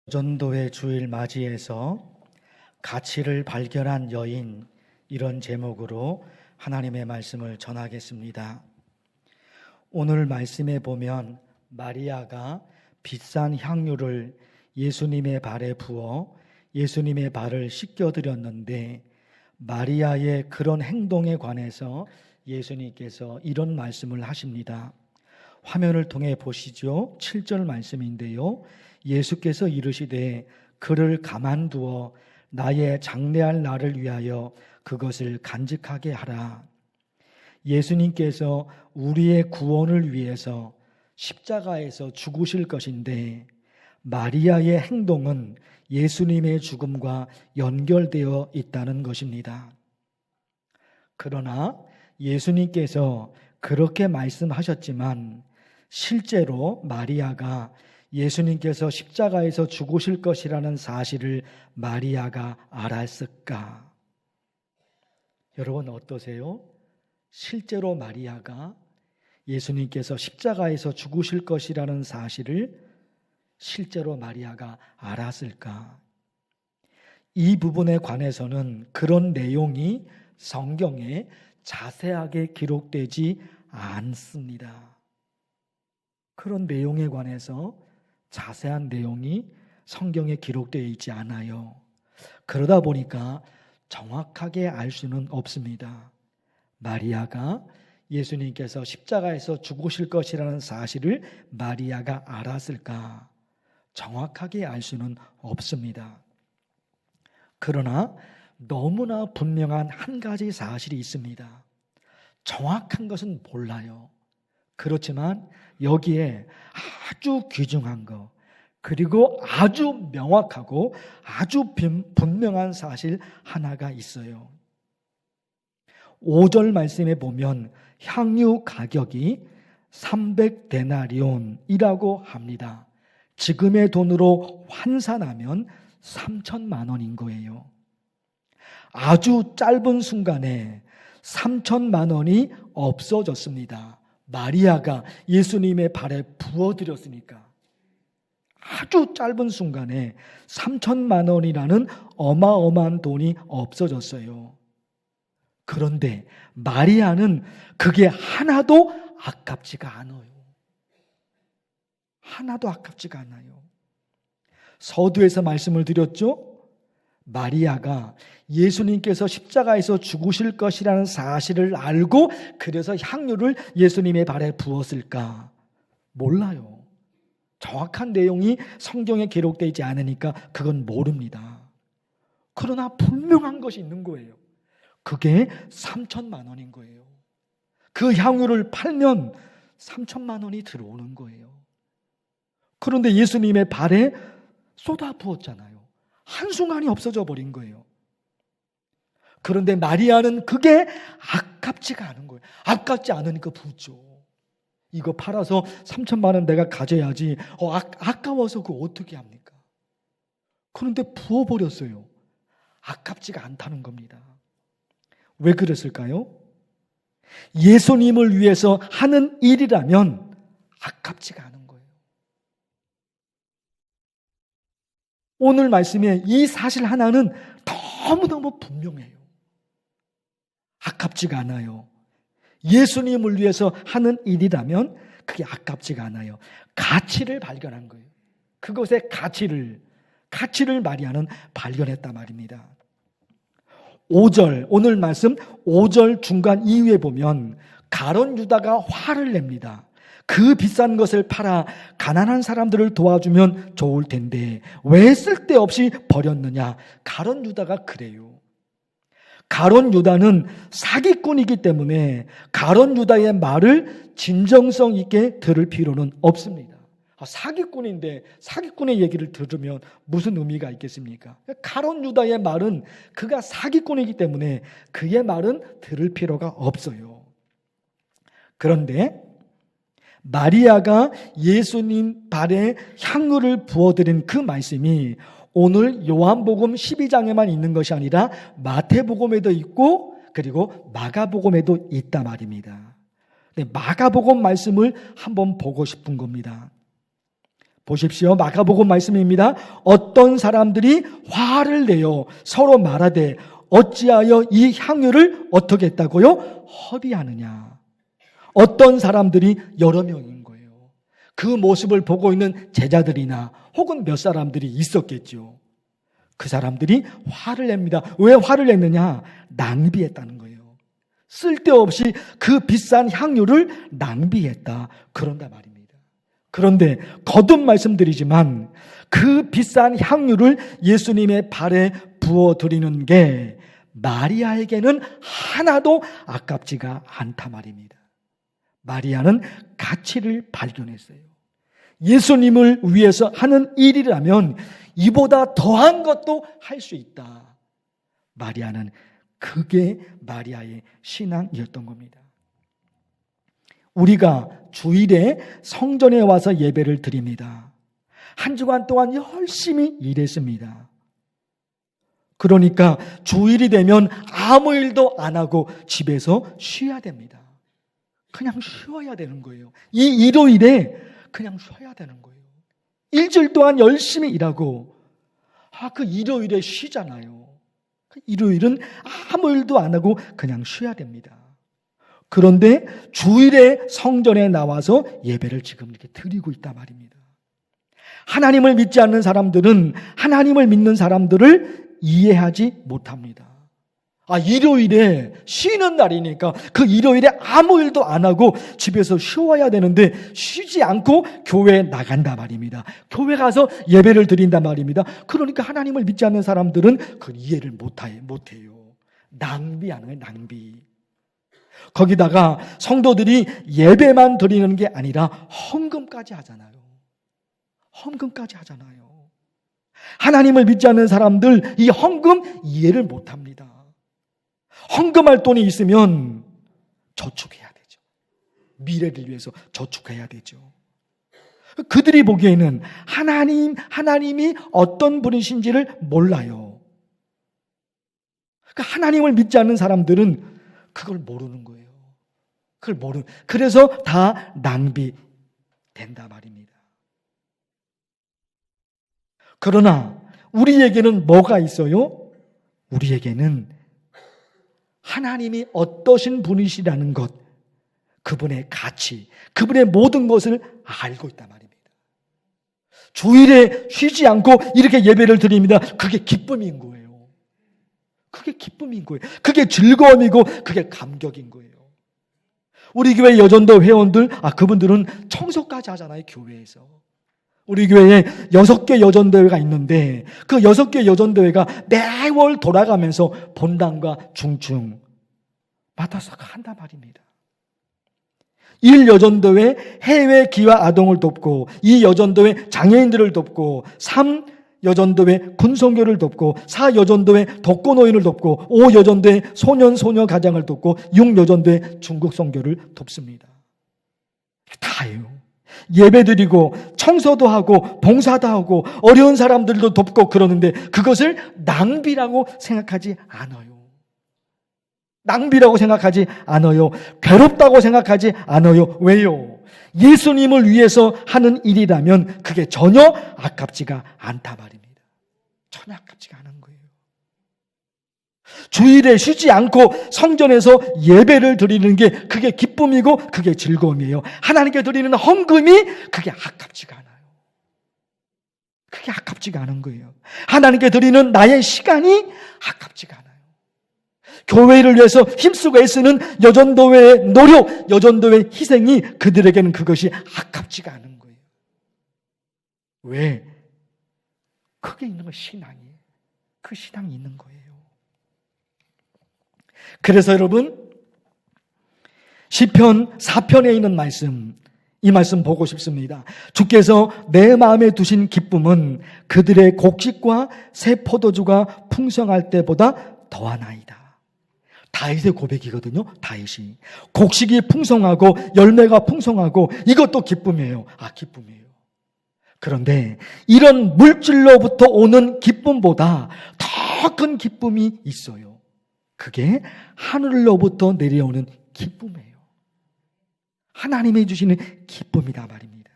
전도회 주일 맞이해서 가치를 발견한 여인, 이런 제목으로 하나님의 말씀을 전하겠습니다. 오늘 말씀에 보면 마리아가 비싼 향유를 예수님의 발에 부어 예수님의 발을 씻겨드렸는데, 마리아의 그런 행동에 관해서 예수님께서 이런 말씀을 하십니다. 화면을 통해 보시죠. 7절 말씀인데요. 예수께서 이르시되 그를 가만두어 나의 장래할 날을 위하여 그것을 간직하게 하라. 예수님께서 우리의 구원을 위해서 십자가에서 죽으실 것인데, 마리아의 행동은 예수님의 죽음과 연결되어 있다는 것입니다. 그러나 예수님께서 그렇게 말씀하셨지만 실제로 마리아가 예수님께서 십자가에서 죽으실 것이라는 사실을 마리아가 알았을까? 여러분 어떠세요? 실제로 마리아가 예수님께서 십자가에서 죽으실 것이라는 사실을 실제로 마리아가 알았을까? 이 부분에 관해서는 그런 내용이 성경에 자세하게 기록되지 않습니다. 그런 내용에 관해서 자세한 내용이 성경에 기록되어 있지 않아요. 그러다 보니까 정확하게 알 수는 없습니다. 마리아가 예수님께서 십자가에서 죽으실 것이라는 사실을 마리아가 알았을까? 정확하게 알 수는 없습니다. 그러나 너무나 분명한 한 가지 사실이 있습니다. 정확한 것은 몰라요. 그렇지만 여기에 아주 귀중한 것, 그리고 아주 명확하고 아주 분명한 사실 하나가 있어요. 5절 말씀에 보면 향유 가격이 300데나리온이라고 합니다. 지금의 돈으로 환산하면 3천만 원인 거예요. 아주 짧은 순간에 3천만 원이 없어졌습니다. 마리아가 예수님의 발에 부어드렸으니까. 아주 짧은 순간에 3천만 원이라는 어마어마한 돈이 없어졌어요. 그런데 마리아는 그게 하나도 아깝지가 않아요. 하나도 아깝지가 않아요. 서두에서 말씀을 드렸죠? 마리아가 예수님께서 십자가에서 죽으실 것이라는 사실을 알고 그래서 향유를 예수님의 발에 부었을까? 몰라요. 정확한 내용이 성경에 기록되어 있지 않으니까 그건 모릅니다. 그러나 분명한 것이 있는 거예요. 그게 3천만 원인 거예요. 그 향유를 팔면 3천만 원이 들어오는 거예요. 그런데 예수님의 발에 쏟아 부었잖아요. 한순간이 없어져 버린 거예요. 그런데 마리아는 그게 아깝지가 않은 거예요. 아깝지 않으니까 부었죠. 이거 팔아서 3천만 원 내가 가져야지. 아까워서 그거 어떻게 합니까? 그런데 부어버렸어요. 아깝지가 않다는 겁니다. 왜 그랬을까요? 예수님을 위해서 하는 일이라면 아깝지가 않은 거예요. 오늘 말씀에 이 사실 하나는 너무너무 분명해요. 아깝지가 않아요. 예수님을 위해서 하는 일이라면 그게 아깝지가 않아요. 가치를 발견한 거예요. 그것의 가치를 마리아는 발견했단 말입니다. 5절, 오늘 말씀 5절 중간 이후에 보면 가룟 유다가 화를 냅니다. 그 비싼 것을 팔아 가난한 사람들을 도와주면 좋을 텐데 왜 쓸데없이 버렸느냐. 가룟 유다가 그래요. 가룟 유다는 사기꾼이기 때문에 가룟 유다의 말을 진정성 있게 들을 필요는 없습니다. 사기꾼인데 사기꾼의 얘기를 들으면 무슨 의미가 있겠습니까? 가룟 유다의 말은 그가 사기꾼이기 때문에 그의 말은 들을 필요가 없어요. 그런데 마리아가 예수님 발에 향유를 부어드린 그 말씀이 오늘 요한복음 12장에만 있는 것이 아니라 마태복음에도 있고 그리고 마가복음에도 있단 말입니다. 마가복음 말씀을 한번 보고 싶은 겁니다. 보십시오. 마가복음 말씀입니다. 어떤 사람들이 화를 내어 서로 말하되 어찌하여 이 향유를 어떻게 했다고요? 허비하느냐. 어떤 사람들이 여러 명인 거예요. 그 모습을 보고 있는 제자들이나 혹은 몇 사람들이 있었겠죠. 그 사람들이 화를 냅니다. 왜 화를 냈느냐? 낭비했다는 거예요. 쓸데없이 그 비싼 향유를 낭비했다. 그런다 말입니다. 그런데 거듭 말씀드리지만 그 비싼 향유를 예수님의 발에 부어드리는 게 마리아에게는 하나도 아깝지가 않다 말입니다. 마리아는 가치를 발견했어요. 예수님을 위해서 하는 일이라면 이보다 더한 것도 할 수 있다. 마리아는 그게 마리아의 신앙이었던 겁니다. 우리가 주일에 성전에 와서 예배를 드립니다. 한 주간 동안 열심히 일했습니다. 그러니까 주일이 되면 아무 일도 안 하고 집에서 쉬어야 됩니다. 그냥 쉬어야 되는 거예요. 이 일요일에 그냥 쉬어야 되는 거예요. 일주일 동안 열심히 일하고 그 일요일에 쉬잖아요. 일요일은 아무 일도 안 하고 그냥 쉬어야 됩니다. 그런데 주일에 성전에 나와서 예배를 지금 이렇게 드리고 있단 말입니다. 하나님을 믿지 않는 사람들은 하나님을 믿는 사람들을 이해하지 못합니다. 일요일에 쉬는 날이니까 그 일요일에 아무 일도 안 하고 집에서 쉬어야 되는데 쉬지 않고 교회에 나간단 말입니다. 교회 가서 예배를 드린단 말입니다. 그러니까 하나님을 믿지 않는 사람들은 그걸 이해를 못해요. 낭비하는 거예요, 낭비. 거기다가 성도들이 예배만 드리는 게 아니라 헌금까지 하잖아요. 헌금까지 하잖아요. 하나님을 믿지 않는 사람들 이 헌금 이해를 못합니다. 헌금할 돈이 있으면 저축해야 되죠. 미래를 위해서 저축해야 되죠. 그들이 보기에는 하나님이 어떤 분이신지를 몰라요. 그러니까 하나님을 믿지 않는 사람들은 그걸 모르는 거예요. 그래서 다 낭비된다 말입니다. 그러나 우리에게는 뭐가 있어요? 우리에게는 하나님이 어떠신 분이시라는 것, 그분의 가치, 그분의 모든 것을 알고 있단 말입니다. 주일에 쉬지 않고 이렇게 예배를 드립니다. 그게 기쁨인 거예요. 그게 기쁨인 거예요. 그게 즐거움이고 그게 감격인 거예요. 우리 교회 여전도 회원들, 그분들은 청소까지 하잖아요, 교회에서. 우리 교회에 6개 여전대회가 있는데 그 6개 여전대회가 매월 돌아가면서 본당과 중층 맡아서 한단 말입니다. 1여전대회 해외 기와 아동을 돕고 2여전대회 장애인들을 돕고 3여전대회 군성교를 돕고 4여전대회 독거노인을 돕고 5여전대회 소년 소녀 가장을 돕고 6여전대회 중국 선교를 돕습니다. 다예요. 예배드리고 청소도 하고 봉사도 하고 어려운 사람들도 돕고 그러는데 그것을 낭비라고 생각하지 않아요. 낭비라고 생각하지 않아요. 괴롭다고 생각하지 않아요. 왜요? 예수님을 위해서 하는 일이라면 그게 전혀 아깝지가 않다 말입니다. 전혀 아깝지가 않은 거예요. 주일에 쉬지 않고 성전에서 예배를 드리는 게 그게 기쁨이고 그게 즐거움이에요. 하나님께 드리는 헌금이 그게 아깝지가 않아요. 그게 아깝지가 않은 거예요. 하나님께 드리는 나의 시간이 아깝지가 않아요. 교회를 위해서 힘쓰고 애쓰는 여전도회의 노력, 여전도회의 희생이 그들에게는 그것이 아깝지가 않은 거예요. 왜? 그게 있는 건 신앙이에요. 그 신앙이 있는 거예요. 그래서 여러분 시편 4편에 있는 말씀, 이 말씀 보고 싶습니다. 주께서 내 마음에 두신 기쁨은 그들의 곡식과 새 포도주가 풍성할 때보다 더하나이다. 다윗의 고백이거든요. 다윗이 곡식이 풍성하고 열매가 풍성하고 이것도 기쁨이에요. 기쁨이에요. 그런데 이런 물질로부터 오는 기쁨보다 더 큰 기쁨이 있어요. 그게 하늘로부터 내려오는 기쁨이에요. 하나님이 주시는 기쁨이다 말입니다.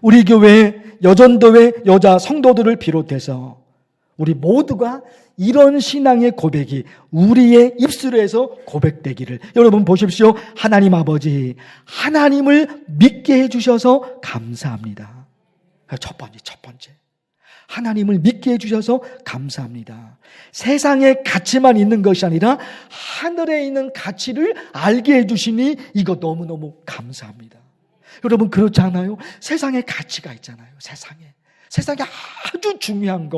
우리 교회 여전도회 여자 성도들을 비롯해서 우리 모두가 이런 신앙의 고백이 우리의 입술에서 고백되기를. 여러분 보십시오. 하나님 아버지, 하나님을 믿게 해주셔서 감사합니다. 첫 번째. 하나님을 믿게 해주셔서 감사합니다. 세상의 가치만 있는 것이 아니라 하늘에 있는 가치를 알게 해주시니 이거 너무너무 감사합니다. 여러분 그렇지 않아요? 세상에 가치가 있잖아요. 세상에 아주 중요한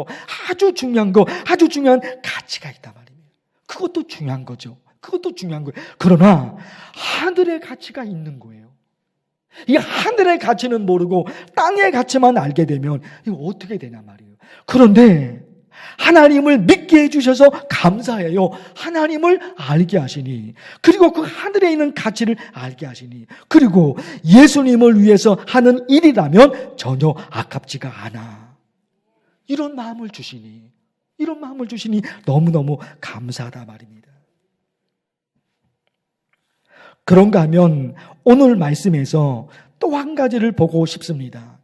가치가 있단 말입니다. 그것도 중요한 거죠. 그것도 중요한 거예요. 그러나 하늘의 가치가 있는 거예요. 이 하늘의 가치는 모르고 땅의 가치만 알게 되면 이거 어떻게 되냐 말이에요. 그런데 하나님을 믿게 해주셔서 감사해요. 하나님을 알게 하시니, 그리고 그 하늘에 있는 가치를 알게 하시니, 그리고 예수님을 위해서 하는 일이라면 전혀 아깝지가 않아. 이런 마음을 주시니 너무너무 감사하다 말입니다. 그런가 하면 오늘 말씀에서 또 한 가지를 보고 싶습니다.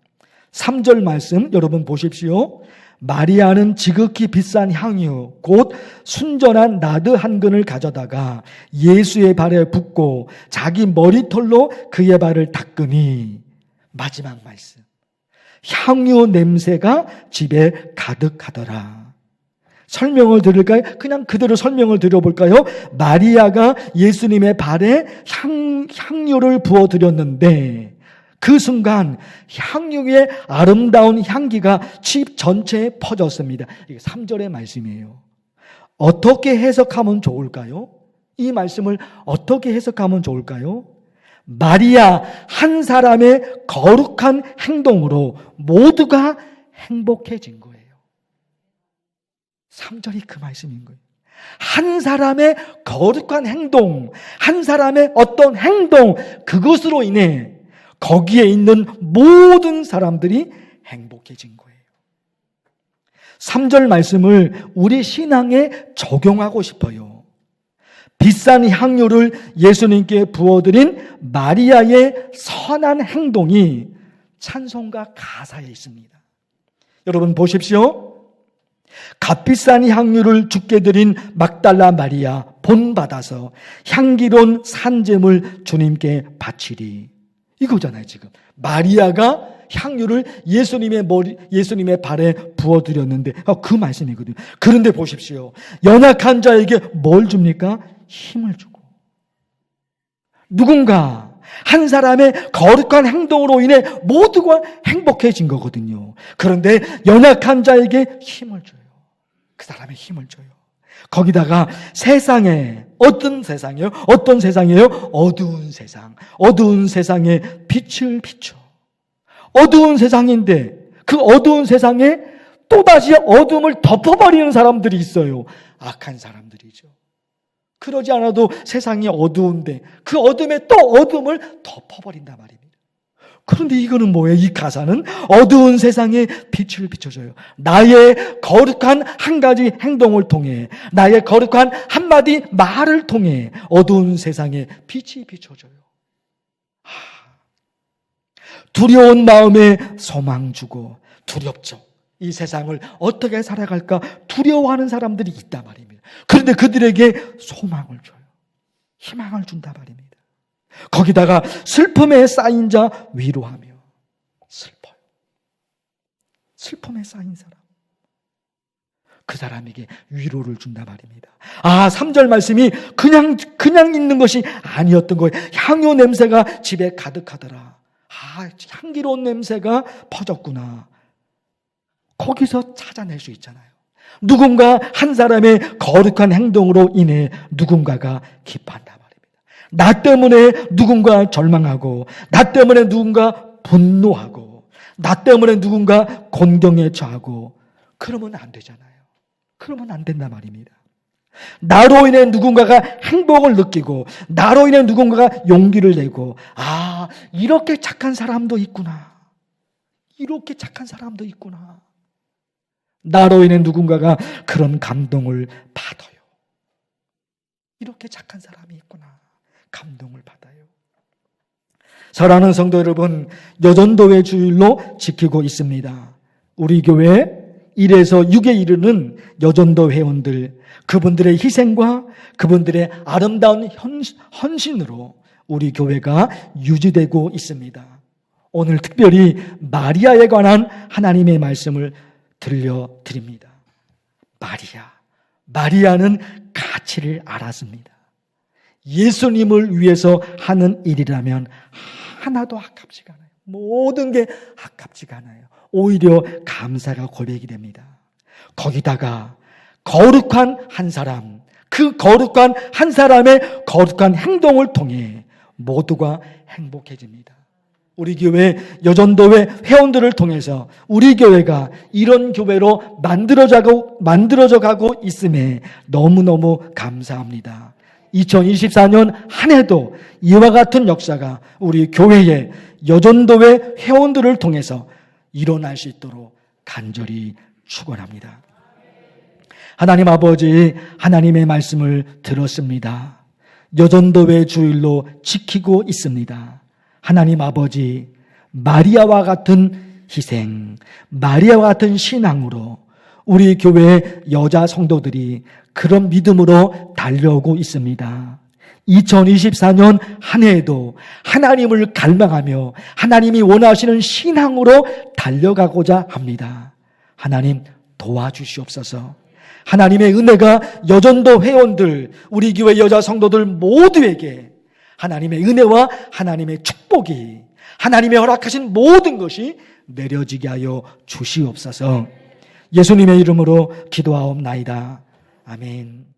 3절 말씀 여러분 보십시오. 마리아는 지극히 비싼 향유 곧 순전한 나드 한 근을 가져다가 예수의 발에 붓고 자기 머리털로 그의 발을 닦으니, 마지막 말씀, 향유 냄새가 집에 가득하더라. 설명을 드릴까요? 그냥 그대로 설명을 드려볼까요? 마리아가 예수님의 발에 향유를 부어드렸는데 그 순간 향유의 아름다운 향기가 집 전체에 퍼졌습니다. 이게 3절의 말씀이에요. 어떻게 해석하면 좋을까요? 이 말씀을 어떻게 해석하면 좋을까요? 마리아 한 사람의 거룩한 행동으로 모두가 행복해진 거예요. 3절이 그 말씀인 거예요. 한 사람의 거룩한 행동, 한 사람의 어떤 행동, 그것으로 인해 거기에 있는 모든 사람들이 행복해진 거예요. 3절 말씀을 우리 신앙에 적용하고 싶어요. 비싼 향유를 예수님께 부어드린 마리아의 선한 행동이 찬송가 가사에 있습니다. 여러분 보십시오. 값비싼 향유를 주께 드린 막달라 마리아 본받아서 향기로운 산재물 주님께 바치리. 이거잖아요. 지금 마리아가 향유를 예수님의 발에 부어드렸는데 그 말씀이거든요. 그런데 보십시오. 연약한 자에게 뭘 줍니까? 힘을 주고, 누군가 한 사람의 거룩한 행동으로 인해 모두가 행복해진 거거든요. 그런데 연약한 자에게 힘을 줘요. 그 사람의 힘을 줘요. 거기다가 세상에 어떤 세상이에요? 어두운 세상에 빛을 비춰. 어두운 세상인데 그 어두운 세상에 또다시 어둠을 덮어버리는 사람들이 있어요. 악한 사람들이죠. 그러지 않아도 세상이 어두운데 그 어둠에 또 어둠을 덮어버린단 말입니다. 그런데 이거는 뭐예요? 이 가사는 어두운 세상에 빛을 비춰줘요. 나의 거룩한 한 가지 행동을 통해, 나의 거룩한 한마디 말을 통해 어두운 세상에 빛이 비춰줘요. 두려운 마음에 소망 주고, 두렵죠. 이 세상을 어떻게 살아갈까 두려워하는 사람들이 있단 말입니다. 그런데 그들에게 소망을 줘요. 희망을 준단 말입니다. 거기다가 슬픔에 쌓인 자 위로하며, 슬퍼요. 슬픔에 쌓인 사람, 그 사람에게 위로를 준단 말입니다. 3절 말씀이 그냥 있는 것이 아니었던 거예요. 향유 냄새가 집에 가득하더라. 향기로운 냄새가 퍼졌구나. 거기서 찾아낼 수 있잖아요. 누군가 한 사람의 거룩한 행동으로 인해 누군가가 기뻐한단 말입니다. 나 때문에 누군가 절망하고, 나 때문에 누군가 분노하고, 나 때문에 누군가 곤경에 처하고, 그러면 안 되잖아요. 그러면 안 된단 말입니다. 나로 인해 누군가가 행복을 느끼고, 나로 인해 누군가가 용기를 내고, 이렇게 착한 사람도 있구나. 이렇게 착한 사람도 있구나. 나로 인해 누군가가 그런 감동을 받아요. 이렇게 착한 사람이 있구나. 감동을 받아요. 사랑하는 성도 여러분, 여전도회 주일로 지키고 있습니다. 우리 교회 1에서 6에 이르는 여전도 회원들, 그분들의 희생과 그분들의 아름다운 헌신으로 우리 교회가 유지되고 있습니다. 오늘 특별히 마리아에 관한 하나님의 말씀을 들려드립니다. 마리아는 가치를 알았습니다. 예수님을 위해서 하는 일이라면 하나도 아깝지가 않아요. 모든 게 아깝지가 않아요. 오히려 감사가 고백이 됩니다. 거기다가 거룩한 한 사람, 그 거룩한 한 사람의 거룩한 행동을 통해 모두가 행복해집니다. 우리 교회 여전도회 회원들을 통해서 우리 교회가 이런 교회로 만들어져 가고 있음에 너무너무 감사합니다. 2024년 한 해도 이와 같은 역사가 우리 교회의 여전도회 회원들을 통해서 일어날 수 있도록 간절히 축원합니다. 하나님 아버지, 하나님의 말씀을 들었습니다. 여전도회 주일로 지키고 있습니다. 하나님 아버지, 마리아와 같은 희생, 마리아와 같은 신앙으로 우리 교회 여자 성도들이 그런 믿음으로 달려오고 있습니다. 2024년 한 해에도 하나님을 갈망하며 하나님이 원하시는 신앙으로 달려가고자 합니다. 하나님 도와주시옵소서. 하나님의 은혜가 여전도 회원들, 우리 교회 여자 성도들 모두에게 하나님의 은혜와 하나님의 축복이, 하나님의 허락하신 모든 것이 내려지게 하여 주시옵소서. 예수님의 이름으로 기도하옵나이다. 아멘.